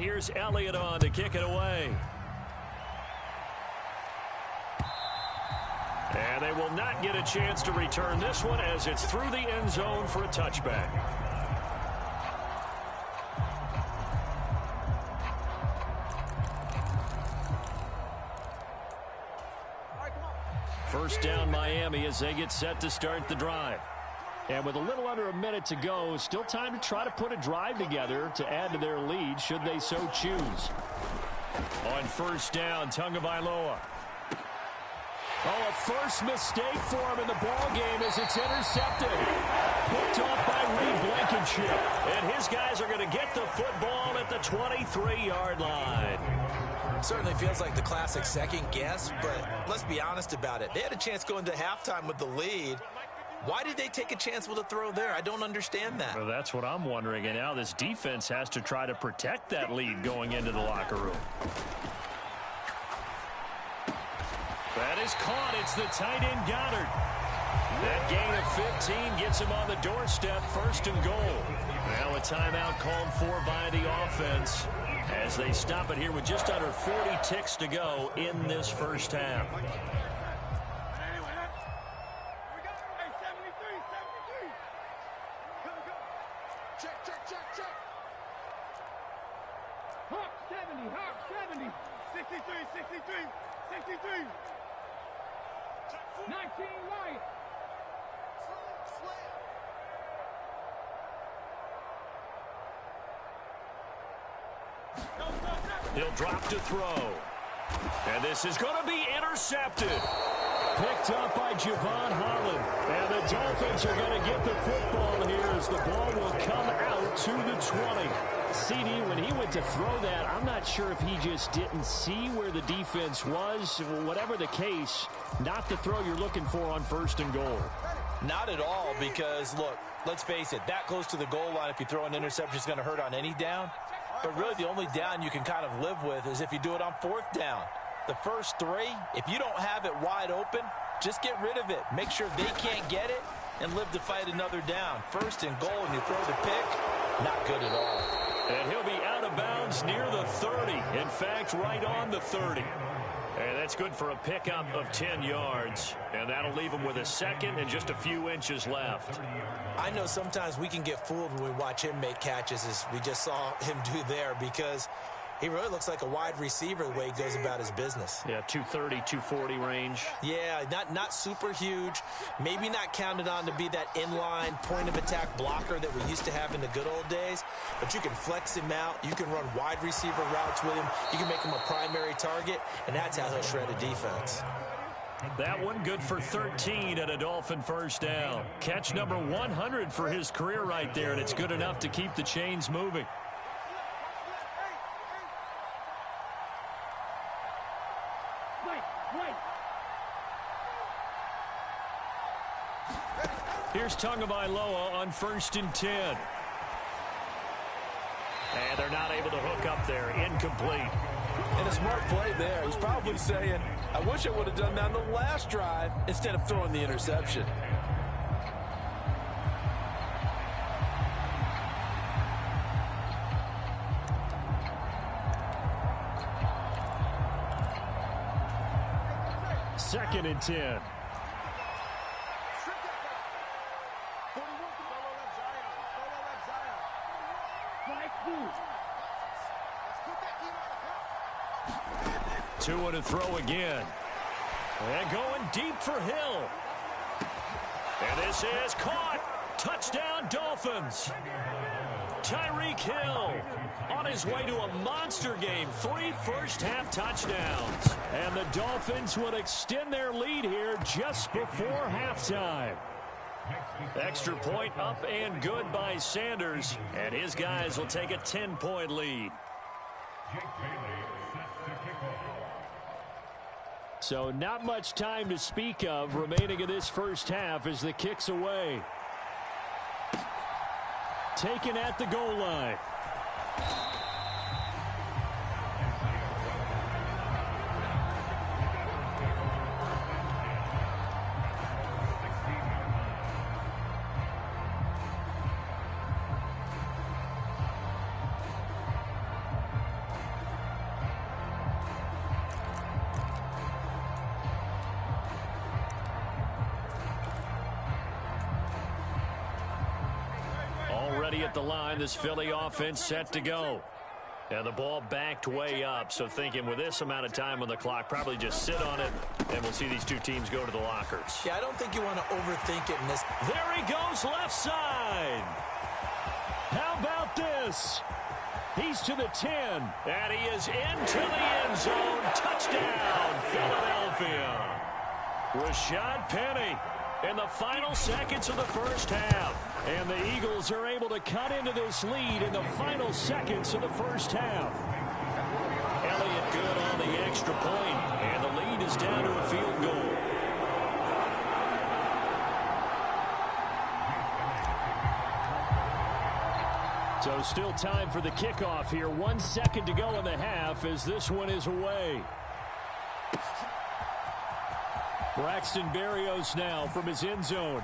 here's Elliott on to kick it away. And they will not get a chance to return this one as it's through the end zone for a touchback. First down Miami as they get set to start the drive. And with a little under a minute to go, still time to try to put a drive together to add to their lead should they so choose. On first down, Tagovailoa. Oh, a first mistake for him in the ball game as it's intercepted. Picked off by Reed Blankenship. And his guys are going to get the football at the 23-yard line. Certainly feels like the classic second guess, but let's be honest about it. They had a chance going to halftime with the lead. Why did they take a chance with a throw there? I don't understand that. Well, that's what I'm wondering. And now this defense has to try to protect that lead going into the locker room. That is caught. It's the tight end Goddard. That gain of 15 gets him on the doorstep, first and goal. Now a timeout called for by the offense as they stop it here with just under 40 ticks to go in this first half. Hawk 70, 63, 19 right. He'll drop to throw. And this is going to be intercepted. Picked up by Javon Holland. And the Dolphins are going to get the football here as the ball will come out to the 20. CD, when he went to throw that, I'm not sure if he just didn't see where the defense was. Whatever the case, not the throw you're looking for on first and goal. Not at all, because, look, let's face it, that close to the goal line, if you throw an interception, is going to hurt on any down. But really, the only down you can kind of live with is if you do it on fourth down. The first three, if you don't have it wide open, just get rid of it. Make sure they can't get it and live to fight another down. First and goal, and you throw the pick, not good at all. And he'll be out of bounds near the 30. In fact, right on the 30. And that's good for a pickup of 10 yards. And that'll leave him with a second and just a few inches left. I know sometimes we can get fooled when we watch him make catches, as we just saw him do there, because he really looks like a wide receiver the way he goes about his business. Yeah, 230, 240 range. Yeah, not super huge. Maybe not counted on to be that inline point-of-attack blocker that we used to have in the good old days. But you can flex him out. You can run wide receiver routes with him. You can make him a primary target, and that's how he'll shred a defense. That one good for 13 at a Dolphin first down. Catch number 100 for his career right there, and it's good enough to keep the chains moving. Here's Tagovailoa on first and 10. And they're not able to hook up there. Incomplete. And a smart play there. He's probably saying, I wish I would have done that on the last drive instead of throwing the interception. Second and 10. Two to throw again. And going deep for Hill. And this is caught. Touchdown, Dolphins. Tyreek Hill on his way to a monster game. 3 first-half touchdowns. And the Dolphins will extend their lead here just before halftime. Extra point up and good by Sanders. And his guys will take a 10-point lead. So not much time to speak of remaining in this first half as the kick's away. Taken at the goal line. ready at the line. This Philly offense set to go. And the ball backed way up, so thinking with this amount of time on the clock, probably just sit on it, and we'll see these two teams go to the lockers. Yeah, I don't think you want to overthink it in this. There he goes, left side. How about this? He's to the 10, and he is into the end zone. Touchdown, Philadelphia. Rashad Penny in the final seconds of the first half. And the Eagles are able to cut into this lead in the final seconds of the first half. Elliott good on the extra point, and the lead is down to a field goal. So still time for the kickoff here. 1 second to go in the half as this one is away. Braxton Berrios now from his end zone.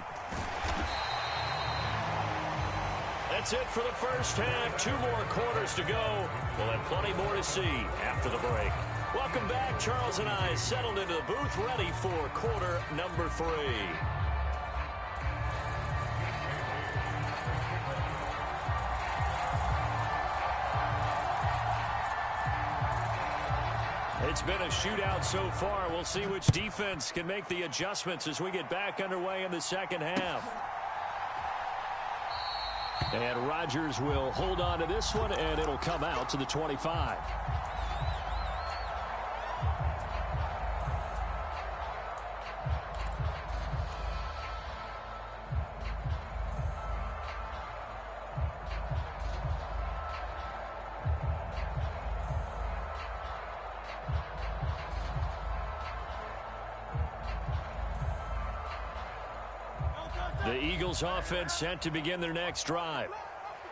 That's it for the first half. 2 more quarters to go. We'll have plenty more to see after the break. Welcome back. Charles and I settled into the booth, ready for quarter number 3. It's been a shootout so far. We'll see which defense can make the adjustments as we get back underway in the second half. And Rodgers will hold on to this one, and it'll come out to the 25. The Eagles offense set to begin their next drive.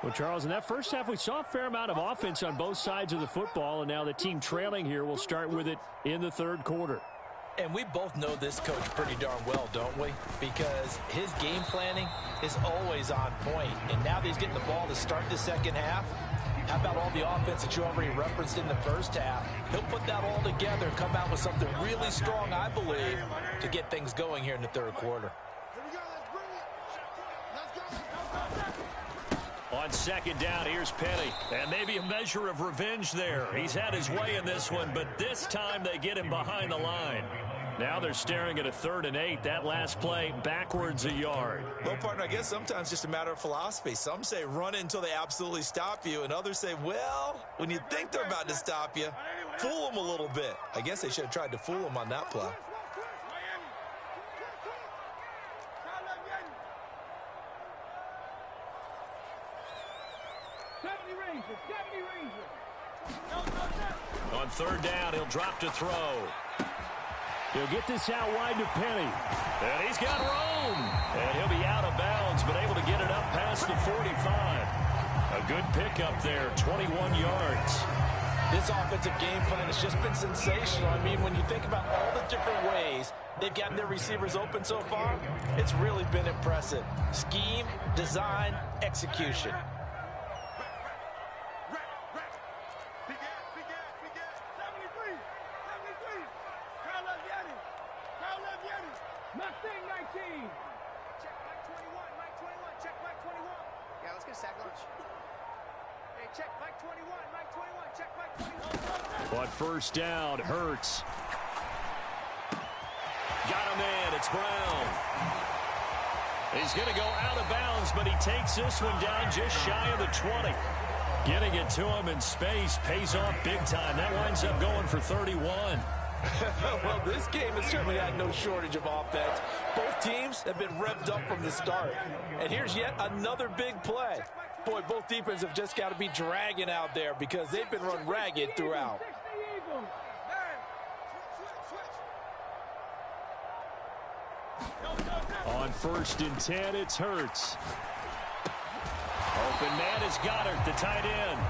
Well, Charles, in that first half, we saw a fair amount of offense on both sides of the football, and now the team trailing here will start with it in the third quarter. And we both know this coach pretty darn well, don't we? Because his game planning is always on point. And now that he's getting the ball to start the second half, how about all the offense that you already referenced in the first half? He'll put that all together and come out with something really strong, I believe, to get things going here in the third quarter. On second down, here's Penny. And maybe a measure of revenge there. He's had his way in this one, but this time they get him behind the line. Now they're staring at a 3rd and 8. That last play, backwards a yard. Well, partner, I guess sometimes it's just a matter of philosophy. Some say run it until they absolutely stop you, and others say, well, when you think they're about to stop you, fool them a little bit. I guess they should have tried to fool them on that play. On 3rd down, he'll drop to throw. He'll get this out wide to Penny. And he's got room. And he'll be out of bounds, but able to get it up past the 45. A good pickup there, 21 yards. This offensive game plan has just been sensational. I mean, when you think about all the different ways they've gotten their receivers open so far, it's really been impressive. Scheme, design, execution. On 1st down, Hurts. Got him in. It's Brown. He's going to go out of bounds, but he takes this one down just shy of the 20. Getting it to him in space pays off big time. That winds up going for 31. Well, this game has certainly had no shortage of offense. Both teams have been revved up from the start. And here's yet another big play. Boy, both defenses have just got to be dragging out there because they've been run ragged throughout. On 1st and 10, it's Hurts. Open man is Goddard, the tight end.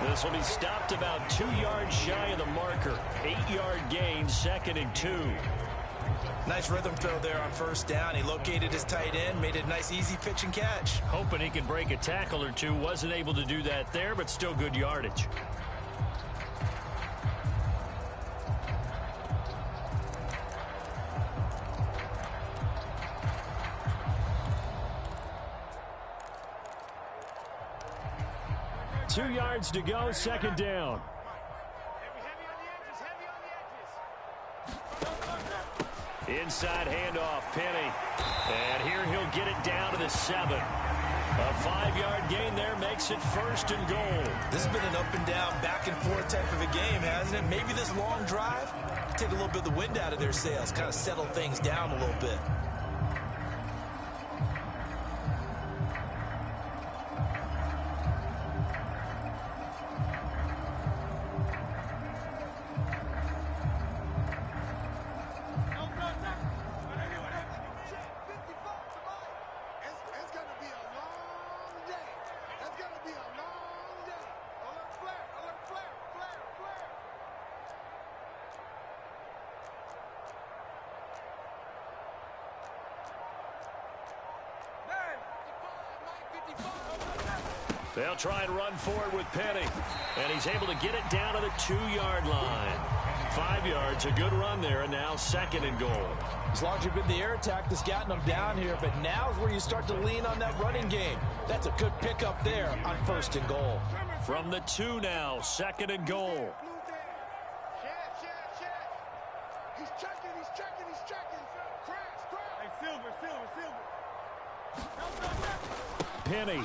This will be stopped about 2 yards shy of the marker. 8-yard gain, 2nd and 2. Nice rhythm throw there on 1st down. He located his tight end, made it a nice, easy pitch and catch. Hoping he can break a tackle or two. Wasn't able to do that there, but still good yardage. 2 yards to go, second down. Inside handoff, Penny. And here he'll get it down to the 7. A 5-yard gain there makes it first and goal. This has been an up and down, back and forth type of a game, hasn't it? Maybe this long drive, take a little bit of the wind out of their sails, kind of settle things down a little bit. They'll try and run forward with Penny. And he's able to get it down to the 2-yard line. 5 yards, a good run there, and now second and goal. As long as you've been the air attack that's gotten them down here, but now is where you start to lean on that running game. That's a good pickup there on first and goal. From the 2 now, second and goal. He's checking. Hey, Silver. Penny.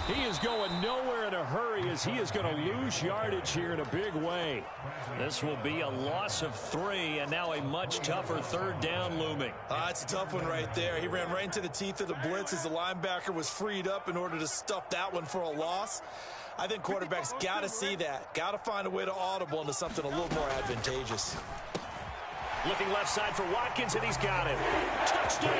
He is going nowhere in a hurry as he is going to lose yardage here in a big way. This will be a loss of 3, and now a much tougher third down looming. It's a tough one right there. He ran right into the teeth of the blitz as the linebacker was freed up in order to stuff that one for a loss. I think quarterbacks got to see that. Got to find a way to audible into something a little more advantageous. Looking left side for Watkins, and he's got it. Touchdown!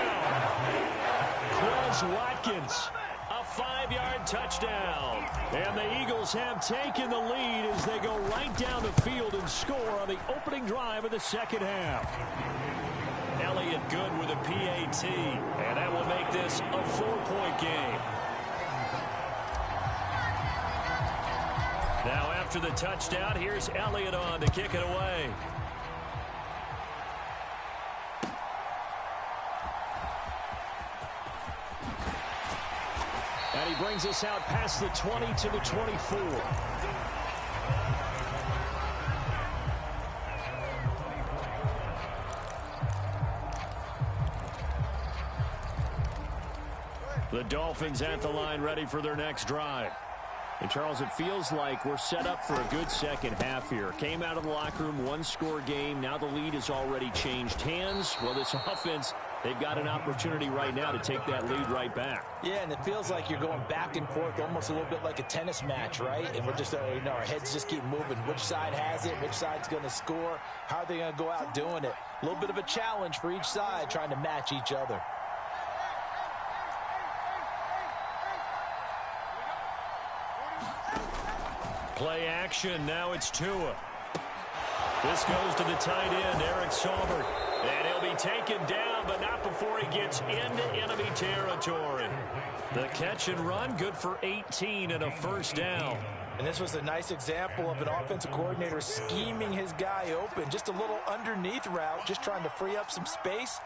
Quez Watkins. A 5-yard touchdown. And the Eagles have taken the lead as they go right down the field and score on the opening drive of the second half. Elliott good with a PAT. And that will make this a 4-point game. Now after the touchdown, here's Elliott on to kick it away. And he brings us out past the 20 to the 24. The Dolphins at the line ready for their next drive. And, Charles, it feels like we're set up for a good second half here. Came out of the locker room, 1-score game. Now the lead has already changed hands. Well, this offense, they've got an opportunity right now to take that lead right back. Yeah, and it feels like you're going back and forth almost a little bit like a tennis match, right? And we're just, our heads just keep moving. Which side has it? Which side's going to score? How are they going to go out doing it? A little bit of a challenge for each side trying to match each other. Play action. Now it's Tua. This goes to the tight end, Eric Saubert. And he'll be taken down, but not before he gets into enemy territory. The catch and run, good for 18 and a first down. And this was a nice example of an offensive coordinator scheming his guy open. Just a little underneath route, just trying to free up some space.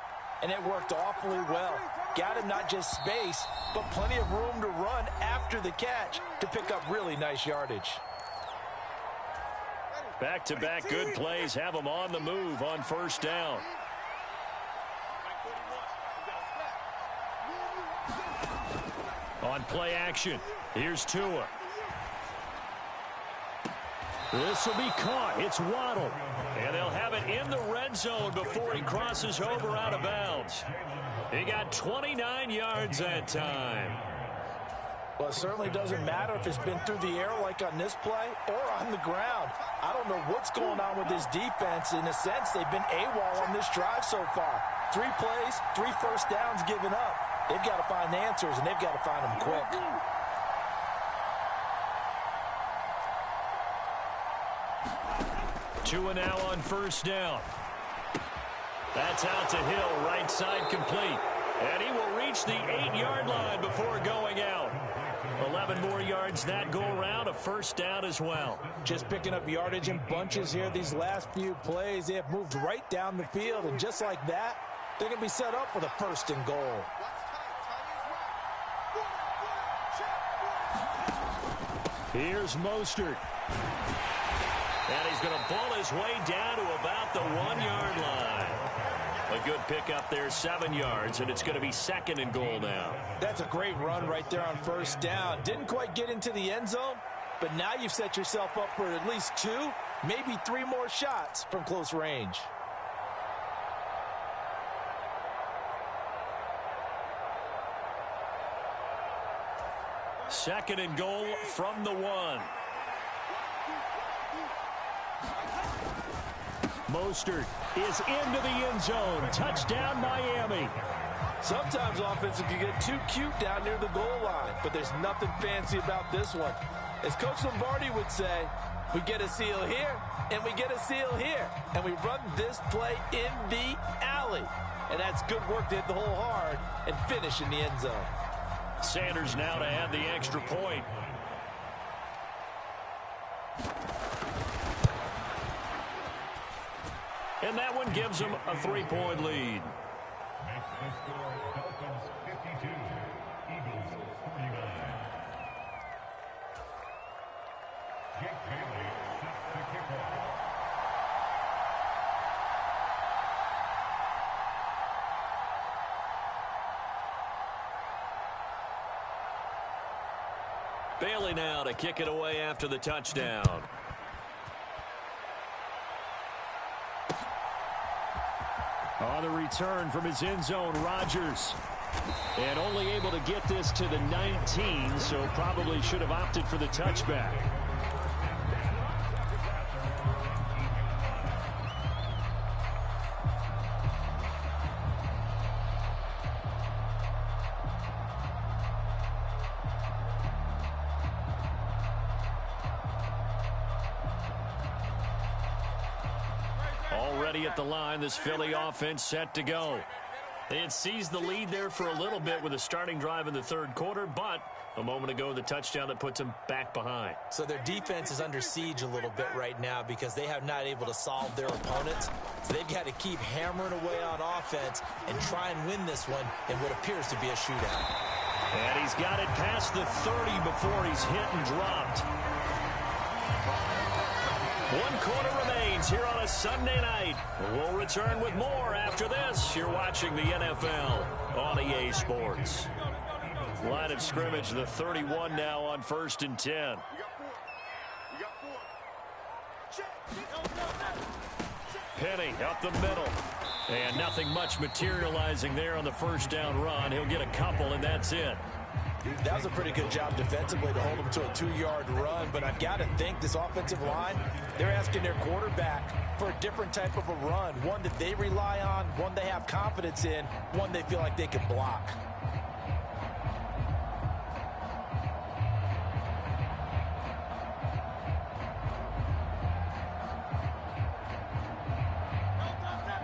And it worked awfully well. Got him not just space, but plenty of room to run after the catch to pick up really nice yardage. Back-to-back good plays have them on the move on first down. On play action, here's Tua. This will be caught. It's Waddle. And they'll have it in the red zone before he crosses over out of bounds. He got 29 yards that time. Well, it certainly doesn't matter if it's been through the air like on this play or on the ground. I don't know what's going on with this defense. In a sense, they've been AWOL on this drive so far. 3 plays, 3 first downs given up. They've got to find the answers, and they've got to find them quick. Tua now on first down. That's out to Hill, right side complete. And he will reach the 8-yard line before going out. 11 more yards that go around, a first down as well. Just picking up yardage in bunches here these last few plays. They have moved right down the field, and just like that, they're going to be set up for the first and goal. Here's Mostert. And he's going to pull his way down to about the 1-yard line. A good pickup there, 7 yards, and it's going to be 2nd and goal now. That's a great run right there on 1st down. Didn't quite get into the end zone, but now you've set yourself up for at least 2, maybe 3 more shots from close range. Second and goal from the 1. Mostert is into the end zone. Touchdown, Miami. Sometimes offenses can get too cute down near the goal line, but there's nothing fancy about this one. As Coach Lombardi would say, we get a seal here, and we get a seal here, and we run this play in the alley. And that's good work to hit the hole hard and finish in the end zone. Sanders now to add the extra point. And that one gives them a 3-point lead. Dolphins 52, Eagles 49. Jake Bailey sets the kickoff. Bailey now to kick it away after the touchdown. On the return from his end zone, Rodgers. And only able to get this to the 19, so probably should have opted for the touchback. Already at the line, this Philly offense set to go. They had seized the lead there for a little bit with a starting drive in the 3rd quarter, but a moment ago, the touchdown that puts them back behind. So their defense is under siege a little bit right now because they have not able to solve their opponents. So they've got to keep hammering away on offense and try and win this one in what appears to be a shootout. And he's got it past the 30 before he's hit and dropped. 1 quarter remains here on a Sunday night. We'll return with more after this. You're watching the NFL on EA Sports. Line of scrimmage, the 31 now on 1st and 10. Penny up the middle. And nothing much materializing there on the 1st down run. He'll get a couple, and that's it. That was a pretty good job defensively to hold him to a 2-yard run, but I've got to think this offensive line, they're asking their quarterback for a different type of a run, one that they rely on, one they have confidence in, one they feel like they can block.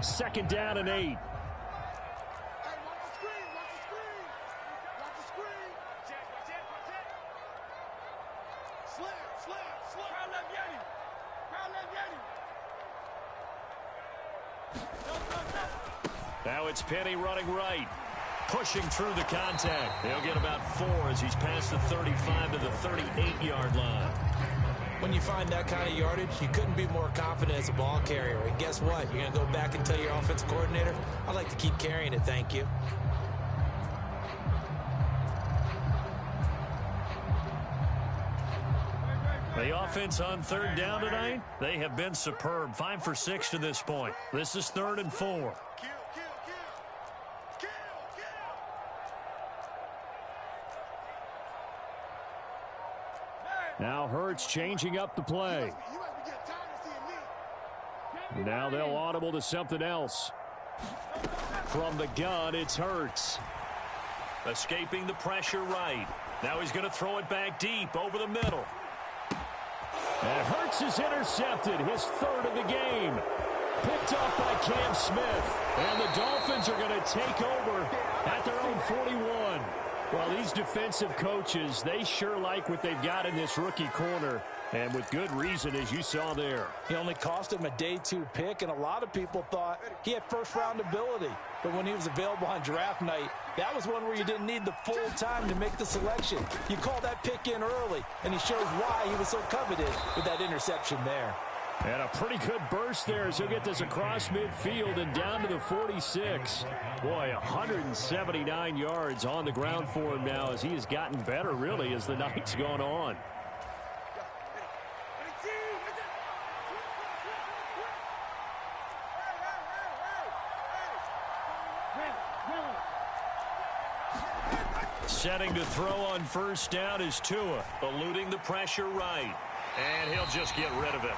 Second down and 8. Now it's Penny running right, pushing through the contact. He'll get about 4 as he's past the 35 to the 38-yard line. When you find that kind of yardage, you couldn't be more confident as a ball carrier. And guess what? You're going to go back and tell your offensive coordinator, I'd like to keep carrying it, thank you. The offense on 3rd down tonight, they have been superb. 5 for 6 to this point. This is 3rd and 4. Now Hurts changing up the play. Now they'll audible to something else. From the gun, it's Hurts. Escaping the pressure right. Now he's going to throw it back deep over the middle. And Hurts is intercepted, his 3rd of the game. Picked up by Cam Smith. And the Dolphins are going to take over at their own 41. Well, these defensive coaches, they sure like what they've got in this rookie corner, and with good reason, as you saw there. He only cost him a day 2 pick, and a lot of people thought he had first-round ability. But when he was available on draft night, that was one where you didn't need the full time to make the selection. You call that pick in early, and he shows why he was so coveted with that interception there. And a pretty good burst there as he'll get this across midfield and down to the 46. Boy, 179 yards on the ground for him now as he has gotten better, really, as the night's gone on. Setting to throw on first down is Tua, eluding the pressure right. And he'll just get rid of it.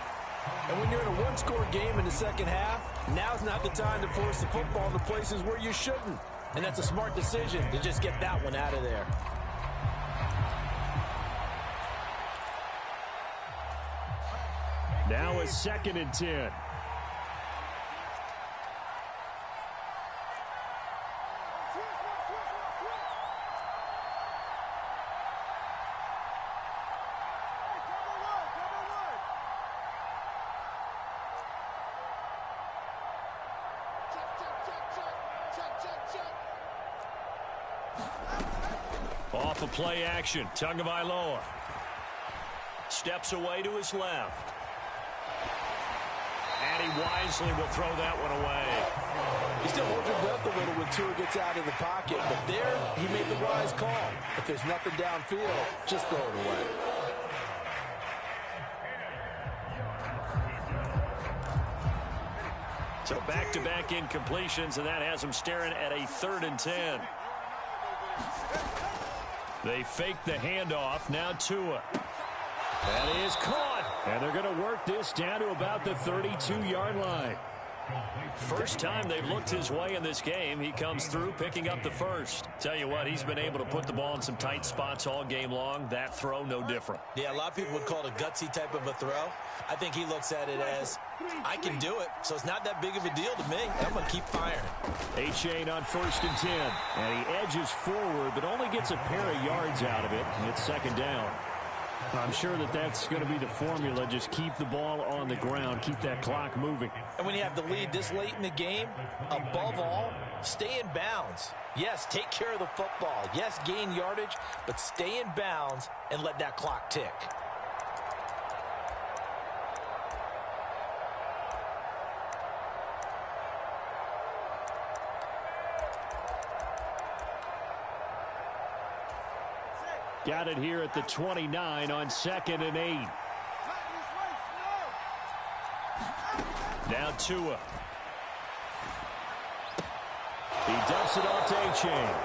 And when you're in a one-score game in the second half, now's not the time to force the football in the places where you shouldn't. And that's a smart decision to just get that one out of there. Now a 2nd and 10. Off a play action, Tagovailoa steps away to his left. And he wisely will throw that one away. You still hold your breath a little when Tua gets out of the pocket, but there he made the wise call. If there's nothing downfield, just throw it away. So back-to-back incompletions, and that has him staring at a 3rd and 10. They fake the handoff. Now Tua. That is caught. And they're going to work this down to about the 32-yard line. First time they've looked his way in this game. He comes through picking up the first. Tell you what, he's been able to put the ball in some tight spots all game long. That throw, no different. Yeah, a lot of people would call it a gutsy type of a throw. I think he looks at it as, I can do it, so it's not that big of a deal to me. I'm going to keep firing. Achane on 1st and 10. And he edges forward, but only gets a pair of yards out of it. It's 2nd down. I'm sure that that's going to be the formula. Just keep the ball on the ground. Keep that clock moving. And when you have the lead this late in the game, above all, stay in bounds. Yes, take care of the football. Yes, gain yardage, but stay in bounds and let that clock tick. Got it here at the 29 on 2nd and 8. Now Tua. He dumps it off to Achane.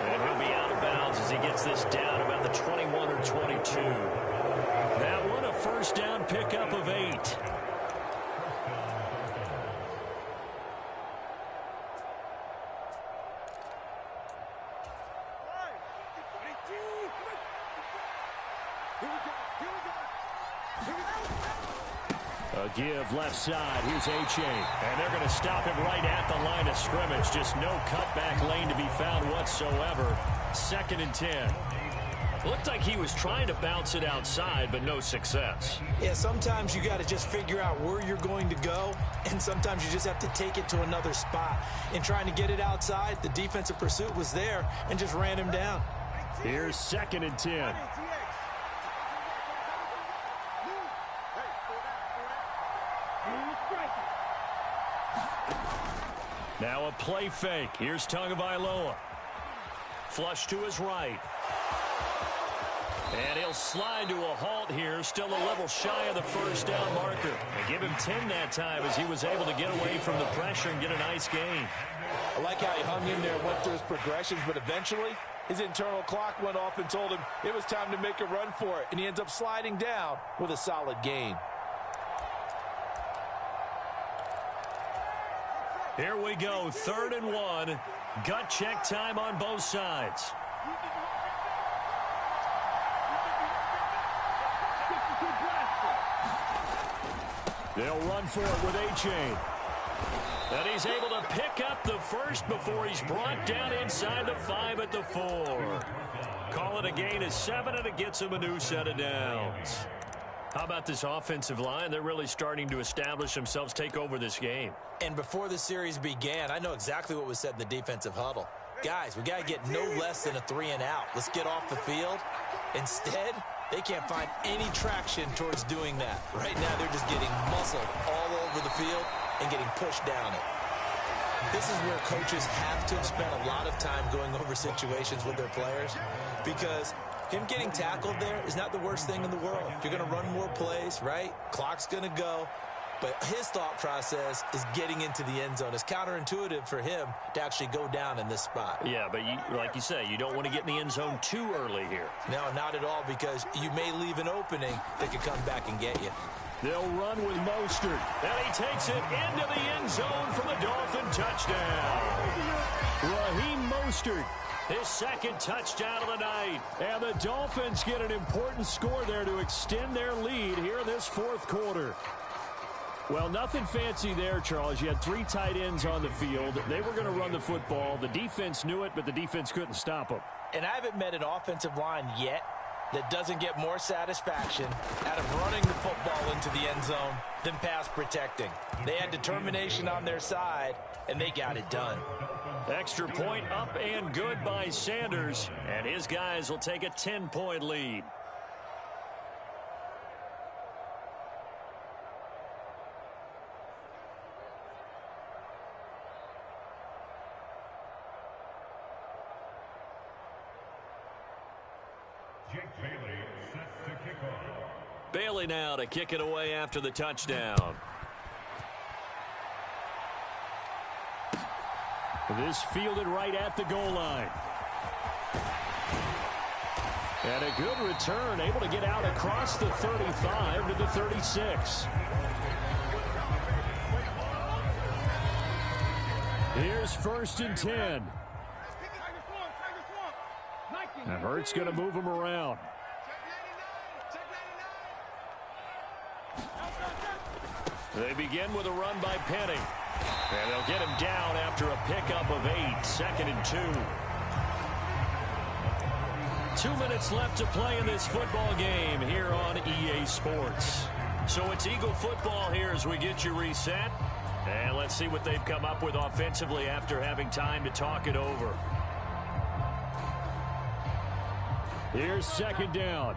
And he'll be out of bounds as he gets this down about the 21 or 22. That one a first down pickup of 8. A give left side. Here's Achane. And they're going to stop him right at the line of scrimmage. Just no cutback lane to be found whatsoever. 2nd and 10. Looked like he was trying to bounce it outside, but no success. Yeah, sometimes you got to just figure out where you're going to go, and sometimes you just have to take it to another spot. In trying to get it outside, the defensive pursuit was there and just ran him down. Here's 2nd and 10. Now a play fake. Here's Tagovailoa. Flush to his right. And he'll slide to a halt here. Still a little shy of the first down marker. They give him 10 that time as he was able to get away from the pressure and get a nice gain. I like how he hung in there and went through his progressions, but eventually his internal clock went off and told him it was time to make a run for it, and he ends up sliding down with a solid gain. Here we go, 3rd and 1. Gut check time on both sides. They'll run for it with Achane. And he's able to pick up the first before he's brought down inside the 5 at the 4. Call it a gain of 7, and it gets him a new set of downs. How about this offensive line? They're really starting to establish themselves, take over this game. And before the series began, I know exactly what was said in the defensive huddle. Guys, we got to get no less than a 3 and out. Let's get off the field. Instead, they can't find any traction towards doing that. Right now, they're just getting muscled all over the field and getting pushed down it. This is where coaches have to have spent a lot of time going over situations with their players, because him getting tackled there is not the worst thing in the world. You're going to run more plays, right? Clock's going to go. But his thought process is getting into the end zone. It's counterintuitive for him to actually go down in this spot. Yeah, but like you say, you don't want to get in the end zone too early here. No, not at all, because you may leave an opening that could come back and get you. They'll run with Mostert. And he takes it into the end zone for the Dolphin touchdown. Raheem Mostert, his second touchdown of the night. And the Dolphins get an important score there to extend their lead here in this fourth quarter. Well, nothing fancy there, Charles. You had 3 tight ends on the field. They were going to run the football. The defense knew it, but the defense couldn't stop them. And I haven't met an offensive line yet that doesn't get more satisfaction out of running the football into the end zone than pass protecting. They had determination on their side, and they got it done. Extra point up and good by Sanders, and his guys will take a 10-point lead. Jake Bailey sets to kick off. Bailey now to kick it away after the touchdown. This fielded right at the goal line. And a good return, able to get out across the 35 to the 36. Here's 1st and 10. And Hurts going to move him around. They begin with a run by Penny. And they'll get him down after a pickup of 8, 2nd and 2. 2 minutes left to play in this football game here on EA Sports. So it's Eagle football here as we get you reset. And let's see what they've come up with offensively after having time to talk it over. Here's 2nd down.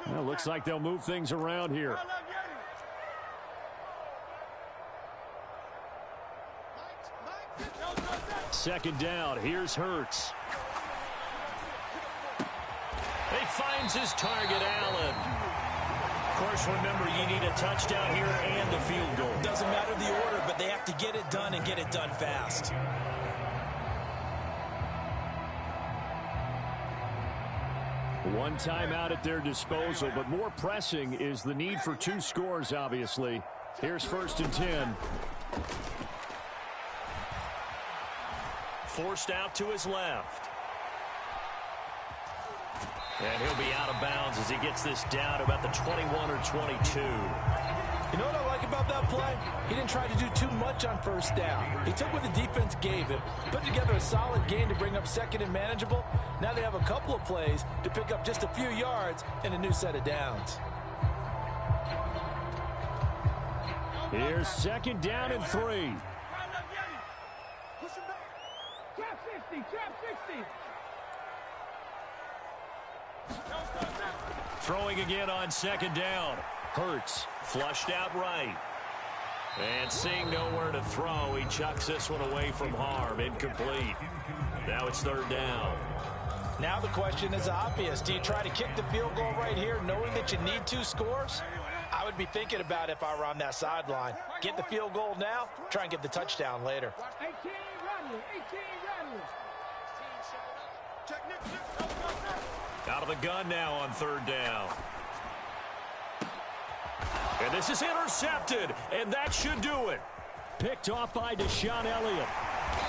Well, looks like they'll move things around here. 2nd down. Here's Hurts. He finds his target, Allen. Of course, remember, you need a touchdown here and the field goal. Doesn't matter the order, but they have to get it done and get it done fast. One timeout at their disposal, but more pressing is the need for 2 scores, obviously. Here's 1st and 10. Forced out to his left. And he'll be out of bounds as he gets this down to about the 21 or 22. You know what I like about that play? He didn't try to do too much on 1st down. He took what the defense gave him, put together a solid gain to bring up 2nd and manageable. Now they have a couple of plays to pick up just a few yards and a new set of downs. Here's 2nd down and 3. Throwing again on 2nd down. Hurts flushed out right. And seeing nowhere to throw, he chucks this one away from harm. Incomplete. Now it's 3rd down. Now the question is obvious. Do you try to kick the field goal right here knowing that you need 2 scores? I would be thinking about it if I were on that sideline. Get the field goal now, try and get the touchdown later. 18 Out of the gun now on 3rd down. And this is intercepted, and that should do it. Picked off by Deshaun Elliott.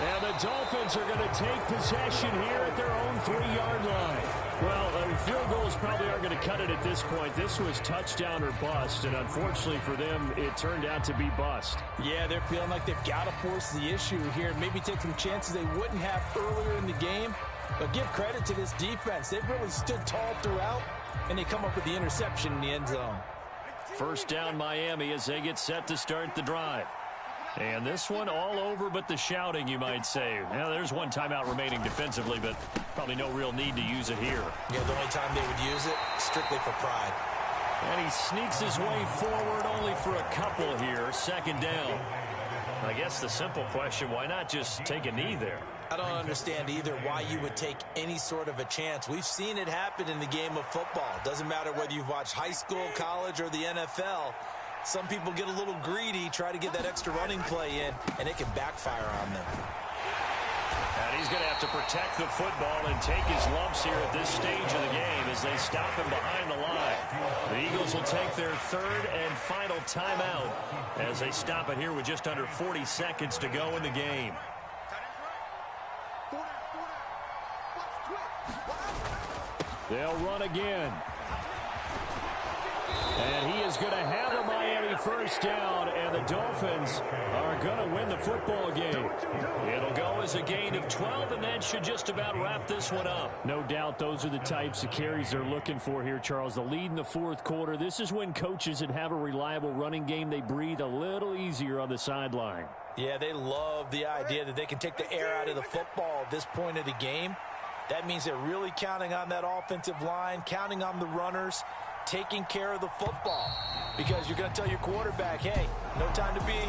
And the Dolphins are going to take possession here at their own 3-yard line. Well, field goals probably aren't going to cut it at this point. This was touchdown or bust, and unfortunately for them, it turned out to be bust. Yeah, they're feeling like they've got to force the issue here and maybe take some chances they wouldn't have earlier in the game. But give credit to this defense. They've really stood tall throughout, and they come up with the interception in the end zone. First down Miami as they get set to start the drive. And this one all over but the shouting, you might say. Now, there's one timeout remaining defensively, but probably no real need to use it here. Yeah, the only time they would use it, strictly for pride. And he sneaks his way forward only for a couple here. Second down. I guess the simple question, why not just take a knee there? I don't understand either why you would take any sort of a chance. We've seen it happen in the game of football. Doesn't matter whether you've watched high school, college, or the NFL. Some people get a little greedy, try to get that extra running play in, and it can backfire on them. And he's going to have to protect the football and take his lumps here at this stage of the game as they stop him behind the line. The Eagles will take their third and final timeout as they stop it here with just under 40 seconds to go in the game. They'll run again. And he is going to have a Miami first down, and the Dolphins are going to win the football game. It'll go as a gain of 12, and that should just about wrap this one up. No doubt those are the types of carries they're looking for here, Charles. The lead in the fourth quarter. This is when coaches that have a reliable running game, they breathe a little easier on the sideline. Yeah, they love the idea that they can take the air out of the football at this point of the game. That means they're really counting on that offensive line, counting on the runners, taking care of the football, because you're going to tell your quarterback, hey, no time to be here.